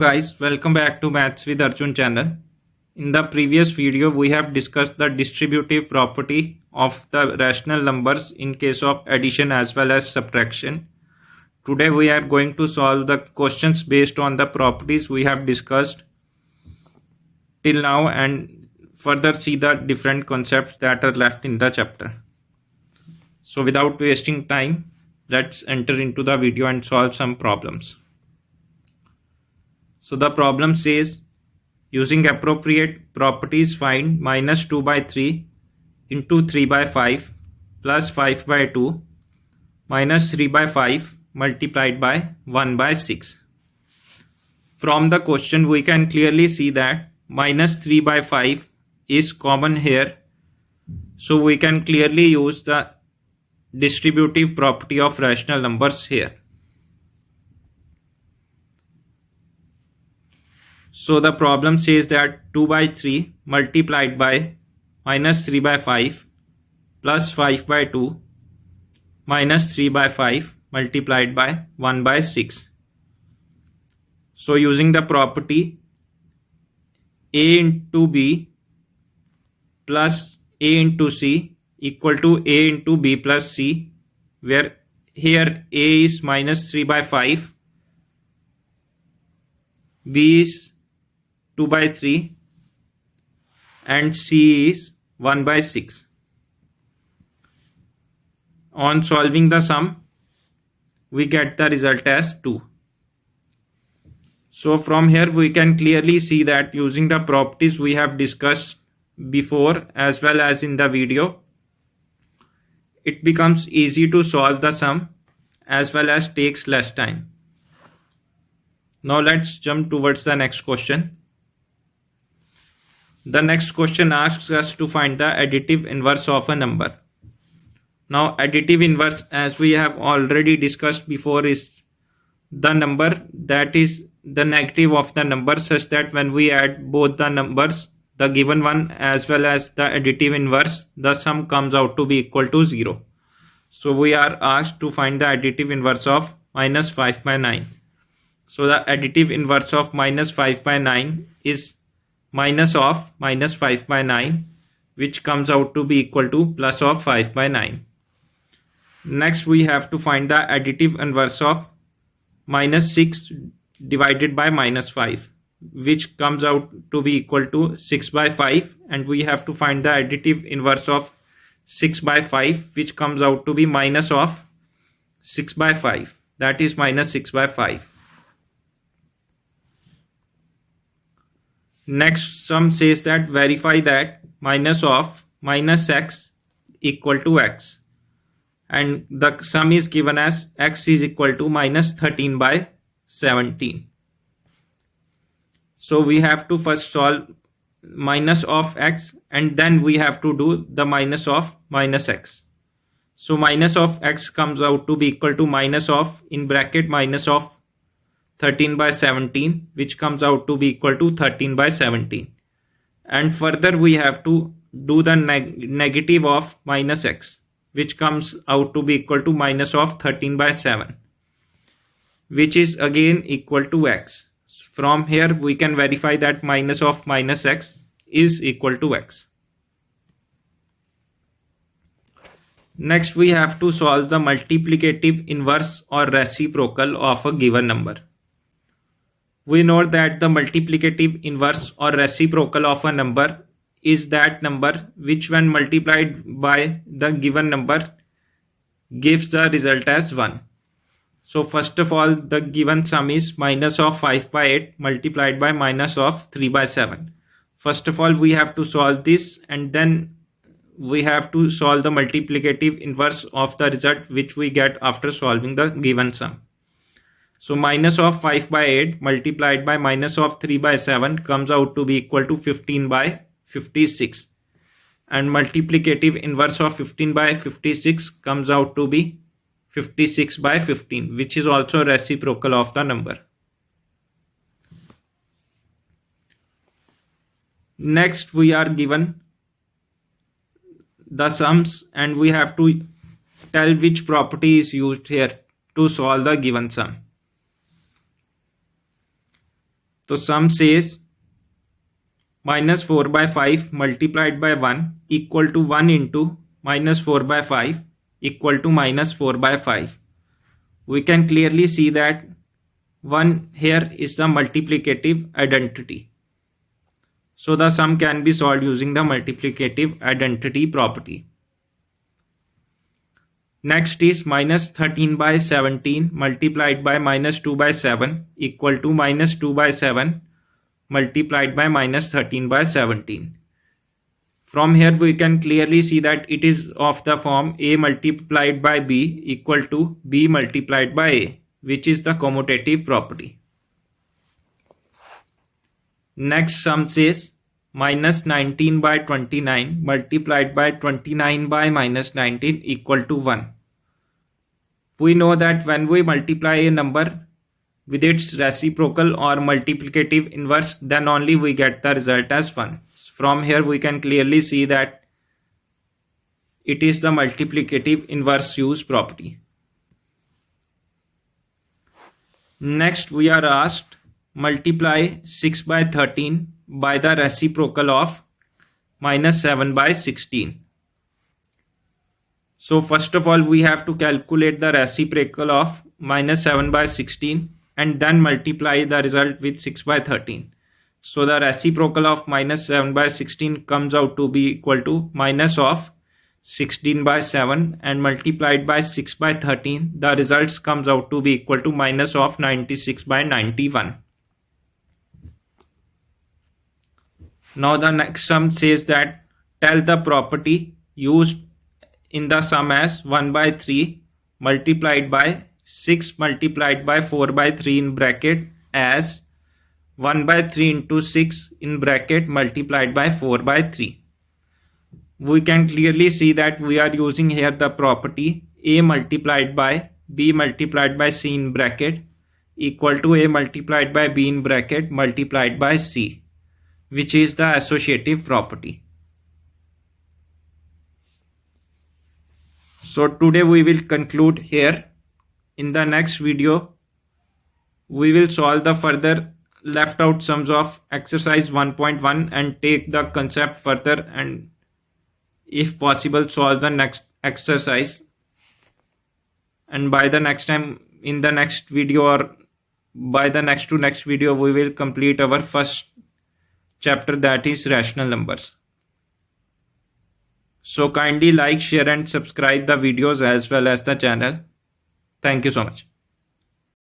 Guys, welcome back to Maths with Arjun channel. In the previous video, we have discussed the distributive property of the rational numbers in case of addition as well as subtraction. Today we are going to solve the questions based on the properties we have discussed till now and further see the different concepts that are left in the chapter. So without wasting time, let's enter into the video and solve some problems. So the problem says, using appropriate properties find minus 2 by 3 into 3 by 5 plus 5 by 2 minus 3 by 5 multiplied by 1 by 6. From the question we can clearly see that minus 3 by 5 is common here. So we can clearly use the distributive property of rational numbers here. So the problem says that 2 by 3 multiplied by minus 3 by 5 plus 5 by 2 minus 3 by 5 multiplied by 1 by 6. So using the property A into B plus A into C equal to A into B plus C, where here A is minus 3 by 5, B is 2 by 3 and C is 1 by 6. On solving the sum, we get the result as 2. So from here we can clearly see that using the properties we have discussed before as well as in the video, it becomes easy to solve the sum as well as takes less time. Now let's jump towards the next question. The next question asks us to find the additive inverse of a number. Now additive inverse, as we have already discussed before, is the number that is the negative of the number, such that when we add both the numbers, the given one as well as the additive inverse, the sum comes out to be equal to 0. So we are asked to find the additive inverse of minus 5 by 9. So the additive inverse of minus 5 by 9 is minus of minus 5 by 9, which comes out to be equal to plus of 5 by 9. Next we have to find the additive inverse of minus 6 divided by minus 5, which comes out to be equal to 6 by 5, and we have to find the additive inverse of 6 by 5, which comes out to be minus of 6 by 5, that is minus 6 by 5. Next sum says that verify that minus of minus x equal to x, and the sum is given as x is equal to minus 13 by 17. So we have to first solve minus of x and then we have to do the minus of minus x. So minus of x comes out to be equal to minus of, in bracket, minus of 13 by 17, which comes out to be equal to 13 by 17. And further we have to do the negative of minus x, which comes out to be equal to minus of 13 by 7, which is again equal to x. From here we can verify that minus of minus x is equal to x. Next we have to solve the multiplicative inverse or reciprocal of a given number. We know that the multiplicative inverse or reciprocal of a number is that number which, when multiplied by the given number, gives the result as 1. So first of all, the given sum is minus of 5 by 8 multiplied by minus of 3 by 7. First of all, we have to solve this and then we have to solve the multiplicative inverse of the result which we get after solving the given sum. So minus of 5 by 8 multiplied by minus of 3 by 7 comes out to be equal to 15 by 56. And multiplicative inverse of 15 by 56 comes out to be 56 by 15, which is also reciprocal of the number. Next we are given the sums and we have to tell which property is used here to solve the given sum. So sum says minus 4 by 5 multiplied by 1 equal to 1 into minus 4 by 5 equal to minus 4 by 5. We can clearly see that 1 here is the multiplicative identity. So the sum can be solved using the multiplicative identity property. Next is minus 13 by 17 multiplied by minus 2 by 7 equal to minus 2 by 7 multiplied by minus 13 by 17. From here we can clearly see that it is of the form A multiplied by B equal to B multiplied by A, which is the commutative property. Next sum says minus 19 by 29 multiplied by 29 by minus 19 equal to 1. We know that when we multiply a number with its reciprocal or multiplicative inverse, then only we get the result as 1. From here we can clearly see that it is the multiplicative inverse use property. Next we are asked multiply 6 by 13 by the reciprocal of minus 7 by 16. So first of all we have to calculate the reciprocal of minus 7 by 16 and then multiply the result with 6 by 13. So the reciprocal of minus 7 by 16 comes out to be equal to minus of 16 by 7 and multiplied by 6 by 13. The results comes out to be equal to minus of 96 by 91. Now the next sum says that tell the property used in the sum as 1 by 3 multiplied by 6 multiplied by 4 by 3 in bracket as 1 by 3 into 6 in bracket multiplied by 4 by 3. We can clearly see that we are using here the property A multiplied by B multiplied by C in bracket equal to A multiplied by B in bracket multiplied by C, which is the associative property. So today we will conclude here. In the next video, we will solve the further left out sums of exercise 1.1 and take the concept further and if possible solve the next exercise. And by the next time in the next video or by the next to next video, we will complete our first chapter, that is rational numbers. So kindly like, share and subscribe the videos as well as the channel. Thank you so much.